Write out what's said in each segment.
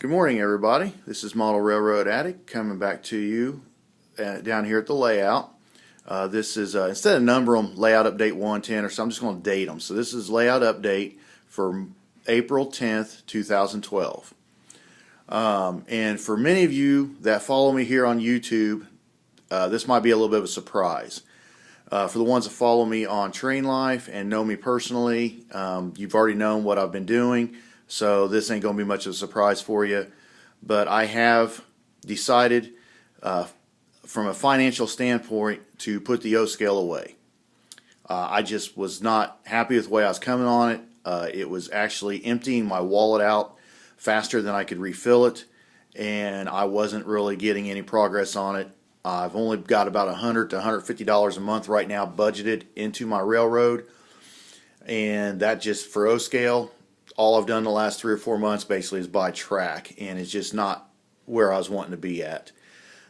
Good morning, everybody. This is Model Railroad Addict coming back to you down here at the layout. This is, instead of number them, layout update 110 or so, I'm just going to date them. So this is layout update for April 10th, 2012. And for many of you that follow me here on YouTube, this might be a little bit of a surprise. For the ones that follow me on Terrain Life and know me personally, you've already known what I've been doing. So this ain't going to be much of a surprise for you. But I have decided from a financial standpoint to put the O scale away. I just was not happy with the way I was coming on it. It was actually emptying my wallet out faster than I could refill it, and I wasn't really getting any progress on it. I've only got about $100 to $150 a month right now budgeted into my railroad, and that just for O scale. All I've done the last 3 or 4 months basically is buy track, and it's just not where I was wanting to be at.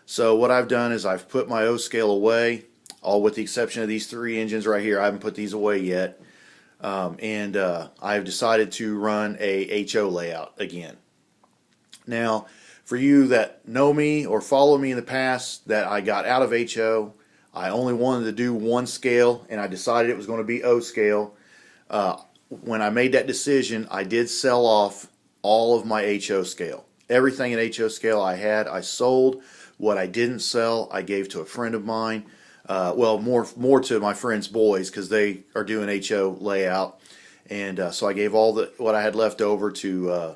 So what I've done is I've put my O scale away, all with the exception of these 3 engines right here. I haven't put these away yet, and I've decided to run a HO layout again. Now, for you that know me or follow me in the past, that I got out of HO, I only wanted to do one scale, and I decided it was going to be O scale. When I made that decision, I did sell off all of my HO scale. Everything in HO scale I had, I sold. What I didn't sell, I gave to a friend of mine. Well, more to my friend's boys because they are doing HO layout. And so I gave all what I had left over to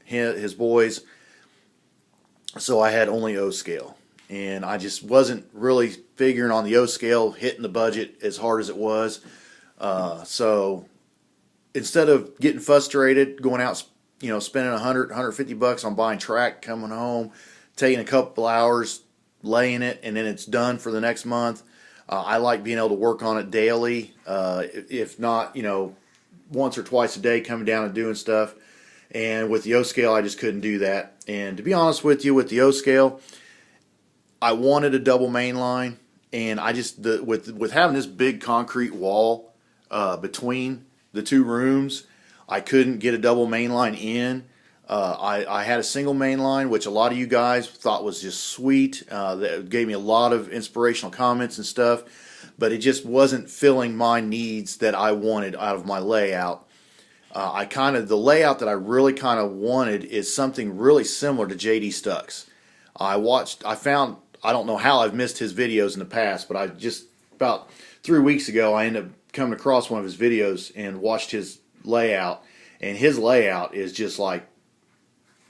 his boys. So I had only O scale. And I just wasn't really figuring on the O scale, hitting the budget as hard as it was. So instead of getting frustrated, going out, spending $100, $150 on buying track, coming home, taking a couple hours, laying it, and then it's done for the next month, I like being able to work on it daily, if not, once or twice a day, coming down and doing stuff. And with the O scale, I just couldn't do that. And to be honest with you, with the O scale, I wanted a double main line, and I just with having this big concrete wall between the 2 rooms, I couldn't get a double main line in. I had a single main line, which a lot of you guys thought was just sweet. That gave me a lot of inspirational comments and stuff, but it just wasn't filling my needs that I wanted out of my layout. The layout that I really kind of wanted is something really similar to J.D. Stuck's. I don't know how I've missed his videos in the past, but I just about 3 weeks ago I ended up coming across one of his videos and watched his layout, and his layout is just like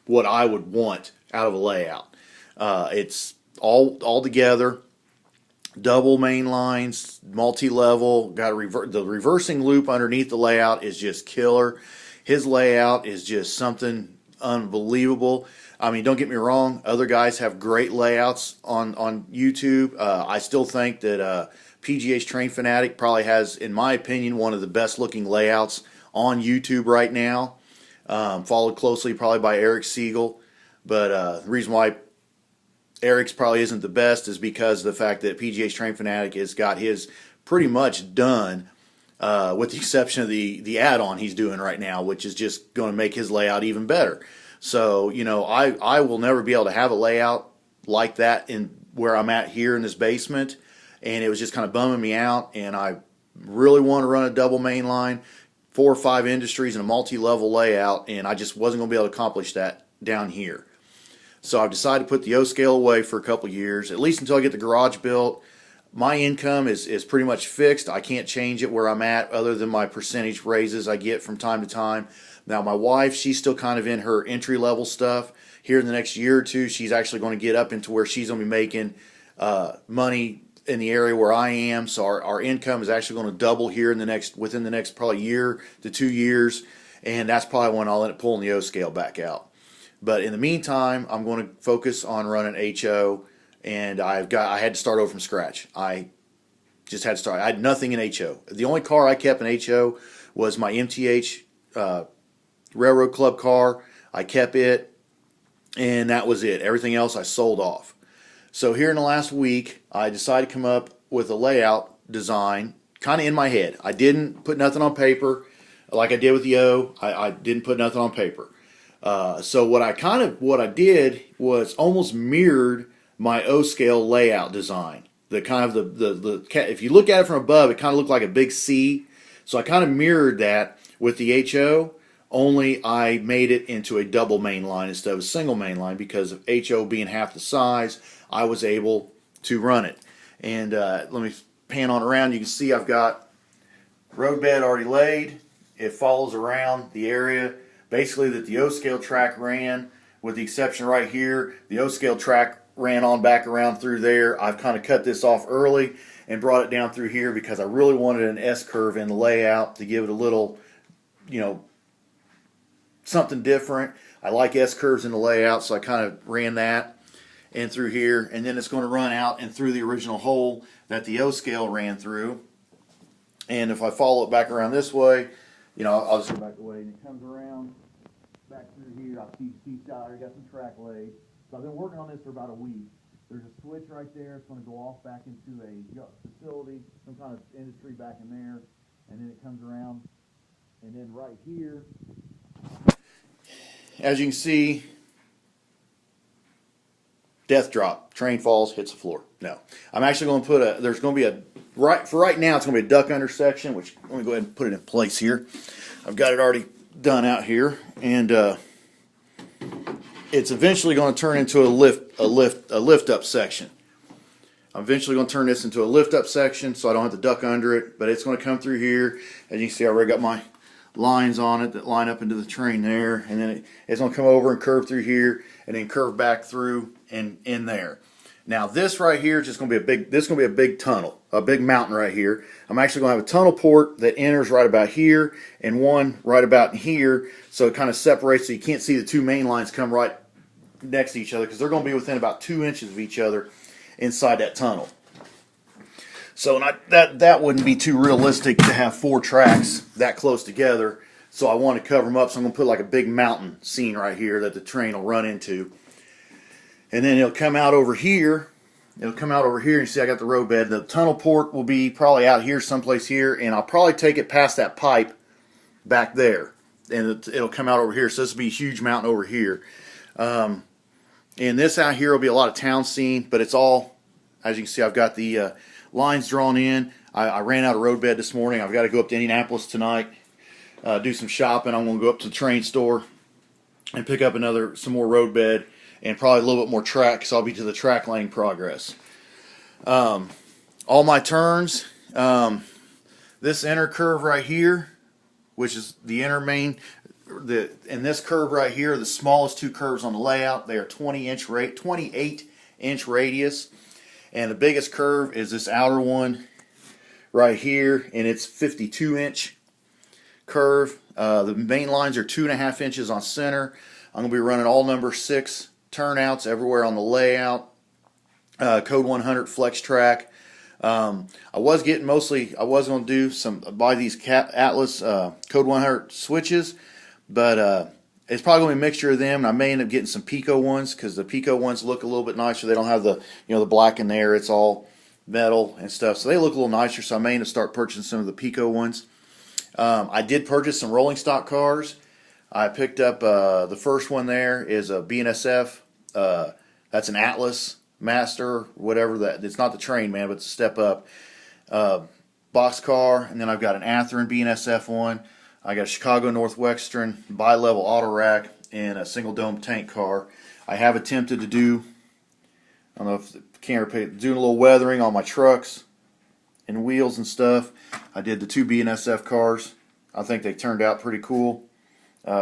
what I would want out of a layout. It's all together, double main lines, multi-level, got the reversing loop underneath the layout is just killer. His layout is just something unbelievable. I mean, don't get me wrong, other guys have great layouts on YouTube. I still think that PGH Train Fanatic probably has, in my opinion, one of the best looking layouts on YouTube right now, followed closely probably by Eric Siegel. But the reason why Eric's probably isn't the best is because of the fact that PGH Train Fanatic has got his pretty much done, with the exception of the add-on he's doing right now, which is just going to make his layout even better. So, I will never be able to have a layout like that in where I'm at here in this basement, and it was just kind of bumming me out, and I really want to run a double main line, 4 or 5 industries, and a multi-level layout, and I just wasn't going to be able to accomplish that down here. So I've decided to put the O scale away for a couple years, at least until I get the garage built. My income is pretty much fixed. I can't change it where I'm at other than my percentage raises I get from time to time. Now my wife, she's still kind of in her entry-level stuff. Here in the next year or two, she's actually going to get up into where she's going to be making money in the area where I am. So our income is actually going to double here within the next probably year to 2 years, and that's probably when I'll end up pulling the O scale back out. But in the meantime, I'm going to focus on running HO, and I had to start over from scratch. I just had to start. I had nothing in HO. The only car I kept in HO was my MTH Railroad Club car. I kept it, and that was it. Everything else I sold off. So here in the last week, I decided to come up with a layout design kind of in my head. I didn't put nothing on paper like I did with the O. I didn't put nothing on paper. So what I did was almost mirrored my O scale layout design. The kind of the if you look at it from above, it kind of looked like a big C. So I kind of mirrored that with the HO. Only I made it into a double main line instead of a single main line, because of HO being half the size, I was able to run it. And let me pan on around. You can see I've got roadbed already laid. It follows around the area basically that the O-scale track ran, with the exception right here. The O-scale track ran on back around through there. I've kind of cut this off early and brought it down through here because I really wanted an S-curve in the layout to give it a little, something different. I like S-curves in the layout, so I kind of ran that in through here, and then it's going to run out and through the original hole that the O-scale ran through. And if I follow it back around this way, I'll just go back the way, and it comes around back through here. I'll see I already got some track laid. So I've been working on this for about a week. There's a switch right there. It's going to go off back into a facility, some kind of industry back in there, and then it comes around, and then right here, as you can see, death drop. Train falls, hits the floor. No, I'm actually going to put there's going to be for right now, it's going to be a duck under section, which let me go ahead and put it in place here. I've got it already done out here, and it's eventually going to turn into a lift up section. I'm eventually going to turn this into a lift up section, so I don't have to duck under it, but it's going to come through here. As you can see, I already got my lines on it that line up into the train there, and then it's going to come over and curve through here, and then curve back through and in there. Now this right here is just going to be a big tunnel, a big mountain right here. I'm actually going to have a tunnel port that enters right about here and one right about here, so it kind of separates so you can't see the two main lines come right next to each other, because they're going to be within about 2 inches of each other inside that tunnel. So that wouldn't be too realistic to have 4 tracks that close together, so I want to cover them up, so I'm going to put like a big mountain scene right here that the train will run into. And then it'll come out over here. It'll come out over here, and you see I got the roadbed. The tunnel port will be probably out here, someplace here, and I'll probably take it past that pipe back there, and it'll come out over here. So this will be a huge mountain over here. And this out here will be a lot of town scene, but it's all, as you can see, I've got the lines drawn in. I ran out of roadbed this morning. I've got to go up to Indianapolis tonight, do some shopping. I'm going to go up to the train store and pick up some more roadbed, and probably a little bit more track, because I'll be to the track laying progress. All my turns, this inner curve right here, which is the inner main, and this curve right here, the smallest 2 curves on the layout. They are 28-inch radius, and the biggest curve is this outer one right here, and it's 52-inch curve. The main lines are 2.5 inches on center. I'm going to be running all number 6 turnouts everywhere on the layout. Code 100 flex track. I was going to do buy these Atlas Code 100 switches, but it's probably going to be a mixture of them. And I may end up getting some Pico ones, because the Pico ones look a little bit nicer. They don't have the the black in there. It's all metal and stuff, so they look a little nicer. So I may end up start purchasing some of the Pico ones. I did purchase some rolling stock cars. I picked up the first one there is a BNSF. That's an Atlas Master, whatever that. It's not the Train Man, but it's a step up. Box car, and then I've got an Athearn BNSF one. I got a Chicago Northwestern bi-level auto rack and a single dome tank car. I have attempted to do, I don't know if the camera paid, doing a little weathering on my trucks and wheels and stuff. I did the 2 BNSF cars. I think they turned out pretty cool.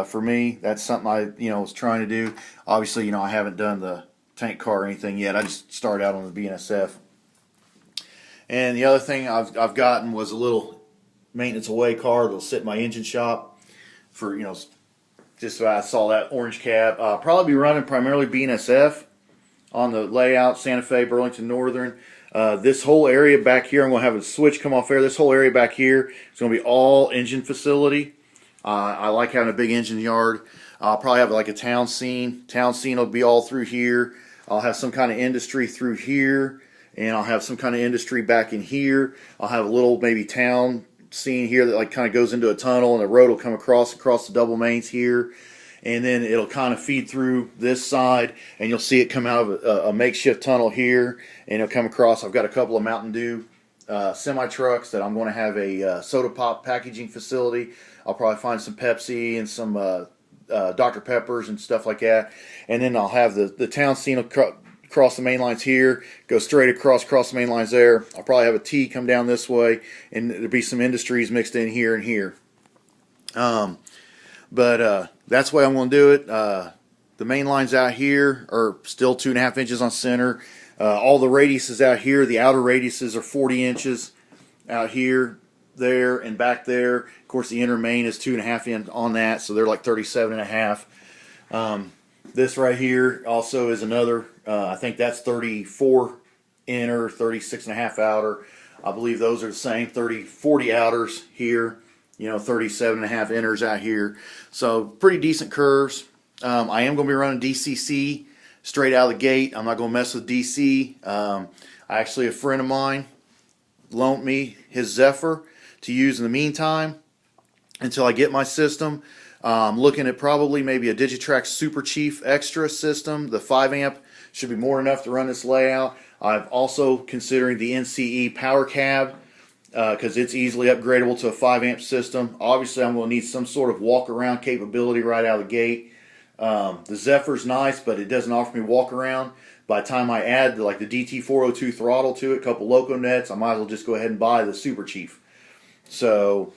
For me, that's something I was trying to do. Obviously, I haven't done the tank car or anything yet. I just started out on the BNSF. And the other thing I've gotten was a little maintenance away car that'll sit in my engine shop for just so I saw that orange cab. Probably be running primarily BNSF on the layout, Santa Fe, Burlington Northern. This whole area back here, I'm going to have a switch come off there. This whole area back here is going to be all engine facility. I like having a big engine yard. I'll probably have like a town scene. Town scene will be all through here. I'll have some kind of industry through here, and I'll have some kind of industry back in here. I'll have a little maybe town scene here that like kind of goes into a tunnel, and the road will come across the double mains here. and then it'll kind of feed through this side, and you'll see it come out of a makeshift tunnel here, and it'll come across. I've got a couple of Mountain Dew semi trucks that I'm going to have a soda pop packaging facility. I'll probably find some Pepsi and some Dr. Peppers and stuff like that, and then I'll have the town scene across the main lines here, go straight across the main lines there. I'll probably have a T come down this way, and there'll be some industries mixed in here and here. But that's the way I'm going to do it. The main lines out here are still 2.5 inches on center. All the radiuses out here, the outer radiuses are 40 inches out here, there, and back there. Of course, the inner main is 2.5 in on that, so they're like 37.5. This right here also is another, I think that's 34 inner, 36.5 outer. I believe those are the same, 40 outers here, 37.5 inners out here. So pretty decent curves. I am going to be running DCC straight out of the gate. I'm not going to mess with DC. Actually, a friend of mine loaned me his Zephyr to use in the meantime until I get my system. I'm looking at probably maybe a Digitrax Super Chief Extra system. The 5 amp should be more than enough to run this layout. I'm also considering the NCE Power Cab because it's easily upgradable to a 5 amp system. Obviously, I'm going to need some sort of walk around capability right out of the gate. The Zephyr's nice, but it doesn't offer me walk around. By the time I add like the DT402 throttle to it, a couple loco nets, I might as well just go ahead and buy the Super Chief. So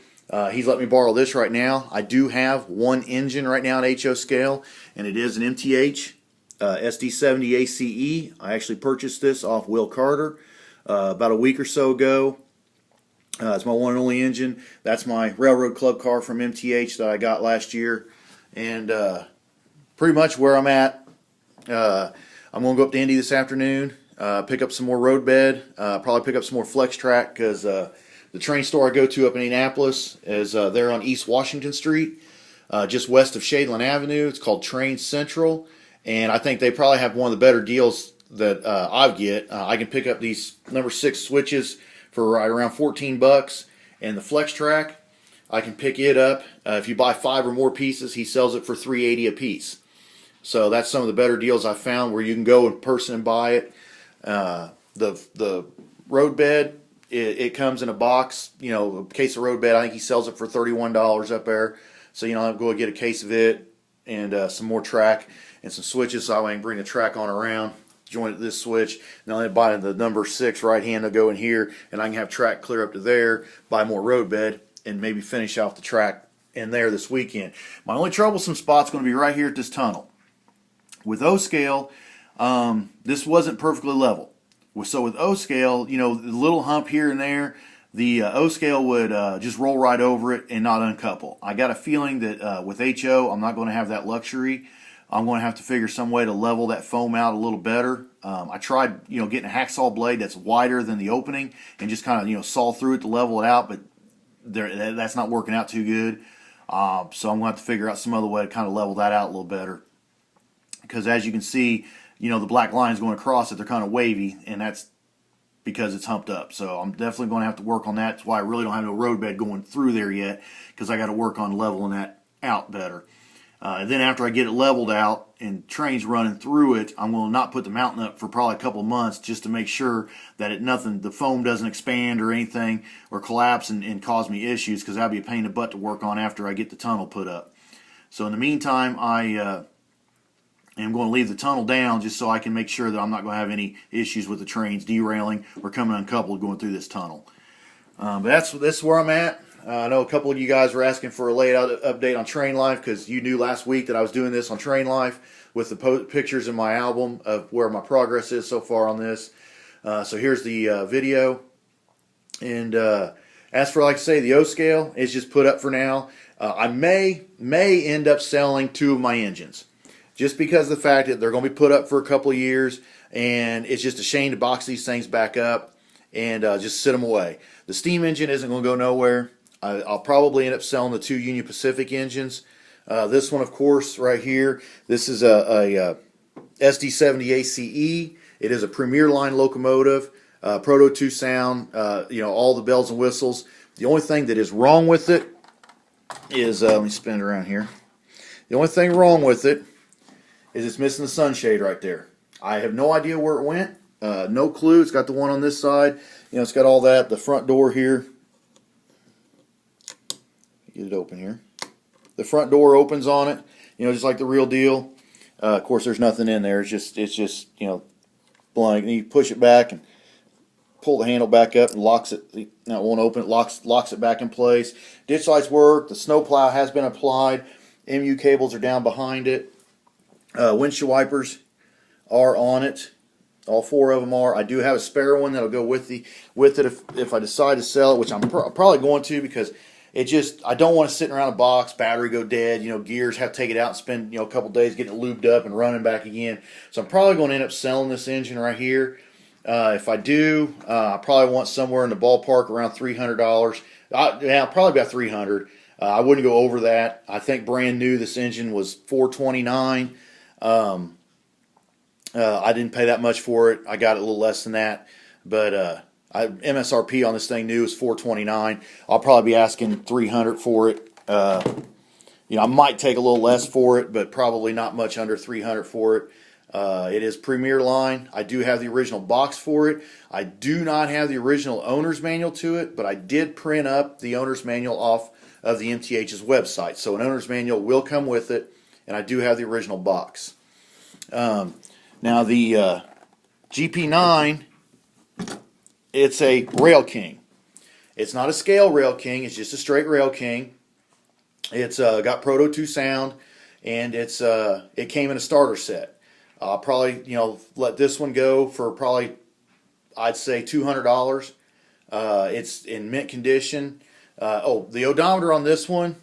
he's let me borrow this right now. I do have one engine right now at HO scale, and it is an MTH SD70 ACE. I actually purchased this off Will Carter about a week or so ago. It's my one and only engine. That's my Railroad Club car from MTH that I got last year, and pretty much where I'm at. I'm going to go up to Indy this afternoon, pick up some more road bed, probably pick up some more Flex Track because the train store I go to up in Indianapolis is there on East Washington Street, just west of Shadeland Avenue. It's called Train Central, and I think they probably have one of the better deals that I get. I can pick up these number 6 switches for right around $14, and the Flex Track, I can pick it up. If you buy 5 or more pieces, he sells it for $3.80 a piece. So that's some of the better deals I found where you can go in person and buy it. The road bed, it comes in a box, a case of road bed. I think he sells it for $31 up there. So, I'll go get a case of it and some more track and some switches so I can bring the track on around, join it to this switch. Now I buy the number 6 right hand to go in here, and I can have track clear up to there, buy more road bed, and maybe finish off the track in there this weekend. My only troublesome spot's going to be right here at this tunnel. With O-scale, this wasn't perfectly level. So with O-scale, the little hump here and there, the O-scale would just roll right over it and not uncouple. I got a feeling that with HO, I'm not going to have that luxury. I'm going to have to figure some way to level that foam out a little better. I tried, getting a hacksaw blade that's wider than the opening and just kind of, saw through it to level it out, but that's not working out too good. So I'm going to have to figure out some other way to kind of level that out a little better. Because as you can see, the black lines going across it, they're kind of wavy, and that's because it's humped up. So I'm definitely going to have to work on that. That's why I really don't have no road bed going through there yet, because I got to work on leveling that out better. And then after I get it leveled out and trains running through it, I'm going to not put the mountain up for probably a couple of months just to make sure that the foam doesn't expand or anything or collapse and cause me issues, because that'd be a pain in the butt to work on after I get the tunnel put up. So in the meantime, I'm going to leave the tunnel down just so I can make sure that I'm not going to have any issues with the trains derailing or coming uncoupled going through this tunnel. But that's where I'm at. I know a couple of you guys were asking for a layout update on Train Life because you knew last week that I was doing this on Train Life with the pictures in my album of where my progress is so far on this. So here's the video. And as for, like I say, the O-scale is just put up for now. I may end up selling 2 of my engines, just because of the fact that they're going to be put up for a couple of years, and it's just a shame to box these things back up and just sit them away. The steam engine isn't going to go nowhere. I'll probably end up selling the 2 Union Pacific engines. This one, of course, right here, this is a SD70 ACE. It is a Premier Line locomotive, Proto 2 sound, all the bells and whistles. The only thing that is wrong with it is, let me spin it around here, The only thing wrong with it is it's missing the sunshade right there. I have no idea where it went. No clue. It's got the one on this side. It's got all that. The front door here. Get it open here. The front door opens on it. Just like the real deal. Of course, there's nothing in there. It's just blank. And you push it back and pull the handle back up and locks it. Now it won't open. It locks it back in place. Ditch lights work. The snow plow has been applied. MU cables are down behind it. Windshield wipers are on it. All 4 of them are. I do have a spare one that'll go with it if I decide to sell it, which I'm probably going to, because I don't want to sit around a box, battery go dead, gears, have to take it out and spend a couple days getting it lubed up and running back again. So I'm probably going to end up selling this engine right here. If I do, I probably want somewhere in the ballpark around $300. Probably about $300. I wouldn't go over that. I think brand new this engine was $429. I didn't pay that much for it. I got it a little less than that, but MSRP on this thing new is $429. I'll probably be asking $300 for it. I might take a little less for it, but probably not much under $300 for it. It is Premier line. I do have the original box for it. I do not have the original owner's manual to it, but I did print up the owner's manual off of the MTH's website. So an owner's manual will come with it, and I do have the original box. Now the GP9, it's a Rail King. It's not a scale Rail King. It's just a straight Rail King. It's got Proto 2 sound, and it came in a starter set. I'll probably let this one go for probably, I'd say, $200. It's in mint condition. The odometer on this one,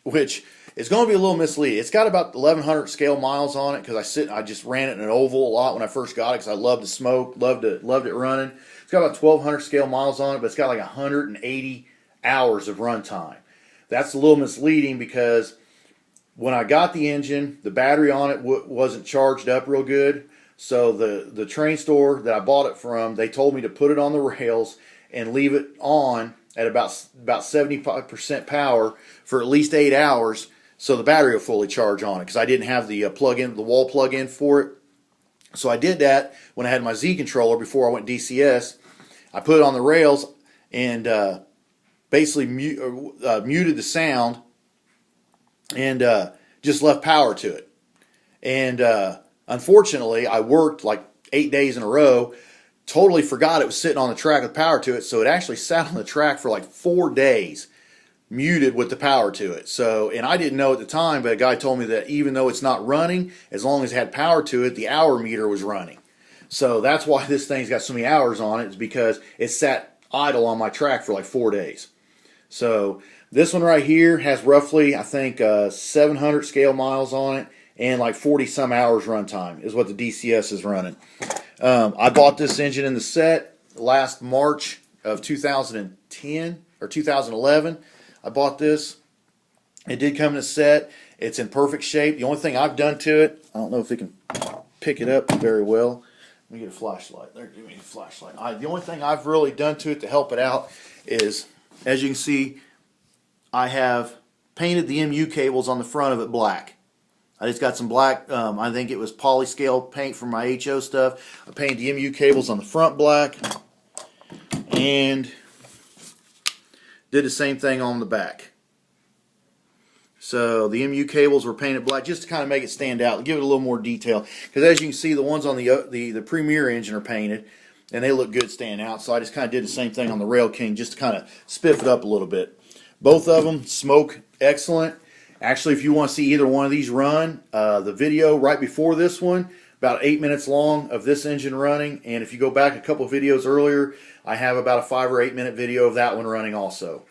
which is going to be a little misleading. It's got about 1,100 scale miles on it because I just ran it in an oval a lot when I first got it because I loved the smoke, loved it running. It's got about 1,200 scale miles on it, but it's got like 180 hours of run time. That's a little misleading because when I got the engine, the battery on it wasn't charged up real good. So the train store that I bought it from, they told me to put it on the rails and leave it on at about 75% power for at least 8 hours, so the battery will fully charge on it. Because I didn't have the wall plug-in for it, so I did that when I had my Z controller before I went DCS. I put it on the rails and basically muted the sound and just left power to it. And unfortunately, I worked like 8 days in a row. Totally forgot it was sitting on the track with power to it, so it actually sat on the track for like 4 days, muted with the power to it. So, and I didn't know at the time, but a guy told me that even though it's not running, as long as it had power to it, the hour meter was running. So that's why this thing's got so many hours on it, is because it sat idle on my track for like 4 days. So this one right here has roughly, I think, 700 scale miles on it and like 40 some hours runtime is what the DCS is running. I bought this engine in the set last March of 2010 or 2011. I bought this. It did come in a set. It's in perfect shape. The only thing I've done to it, I don't know if it can pick it up very well. Let me get a flashlight. There, give me a flashlight. The only thing I've really done to it to help it out is, as you can see, I have painted the MU cables on the front of it black. I just got some black, I think it was polyscale paint from my HO stuff. I painted the MU cables on the front black and did the same thing on the back. So the MU cables were painted black just to kind of make it stand out, give it a little more detail. Because as you can see, the ones on the Premier engine are painted and they look good standing out. So I just kind of did the same thing on the Rail King just to kind of spiff it up a little bit. Both of them smoke excellent. Actually, if you want to see either one of these run, the video right before this one, about 8 minutes long of this engine running, and if you go back a couple of videos earlier, I have about a 5 or 8 minute video of that one running also.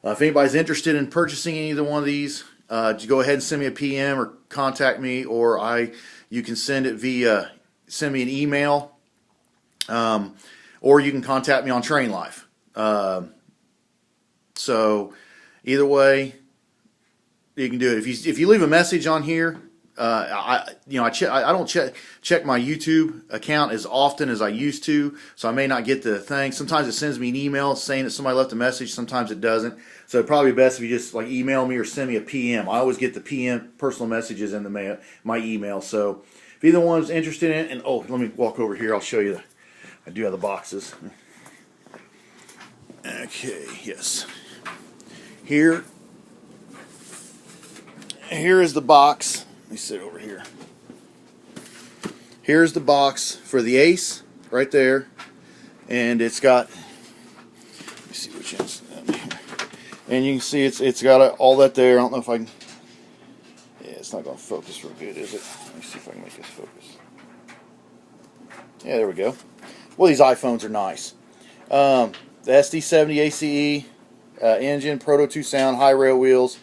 If anybody's interested in purchasing either one of these, just go ahead and send me a PM or contact me, or you can send me an email, or you can contact me on Train Life. So either way, you can do it. If you leave a message on here, I don't check my YouTube account as often as I used to, so I may not get the thing. Sometimes it sends me an email saying that somebody left a message. Sometimes it doesn't. So it'd probably be best if you just like email me or send me a PM. I always get the PM personal messages in my email. So if either one's interested in it, and oh, let me walk over here. I'll show you. I do have the boxes. Okay, yes. Here is the box. Let me sit over here. Here's the box for the Ace right there, and it's got. Let me see which ends. And you can see it's got all that there. I don't know if I can. Yeah, it's not going to focus real good, is it? Let me see if I can make this focus. Yeah, there we go. Well, these iPhones are nice. The SD70 ACE engine, Proto 2 sound, high rail wheels,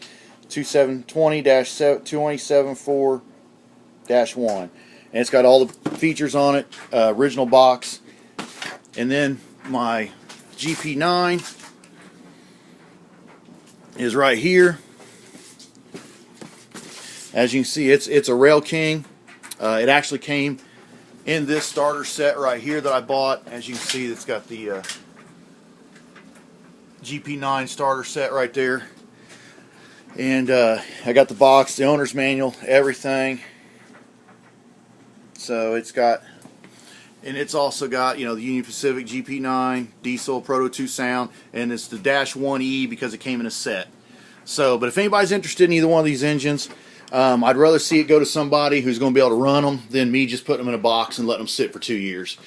2720-274-1, and it's got all the features on it. Original box, and then my GP9 is right here. As you can see, it's a Rail King. It actually came in this starter set right here that I bought. As you can see, it's got the GP9 starter set right there, and I got the box, the owner's manual, everything. So it's got, and it's also got, the Union Pacific GP9 diesel Proto 2 sound, and it's the Dash 1E because it came in a set. So, but if anybody's interested in either one of these engines, I'd rather see it go to somebody who's going to be able to run them than me just putting them in a box and letting them sit for 2 years.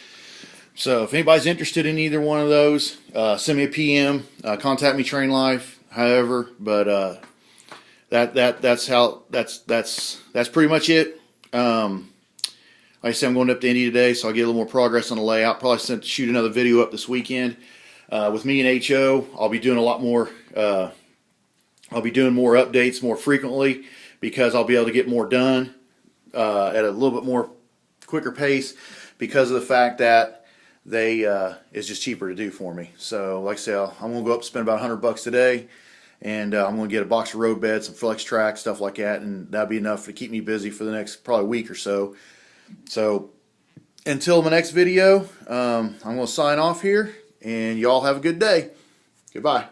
So if anybody's interested in either one of those, send me a PM, contact me, Train Life, however. But that's pretty much it. Like I said, I'm going up to Indy today, so I'll get a little more progress on the layout. Probably shoot another video up this weekend. With me and HO, I'll be doing a lot more. I'll be doing more updates more frequently because I'll be able to get more done at a little bit more quicker pace because of the fact that it's just cheaper to do for me. So, like I said, I'm going to go up and spend about $100 today, and I'm going to get a box of road beds, some flex track, stuff like that, and that'll be enough to keep me busy for the next probably week or so. So, until my next video, I'm going to sign off here, and y'all have a good day. Goodbye.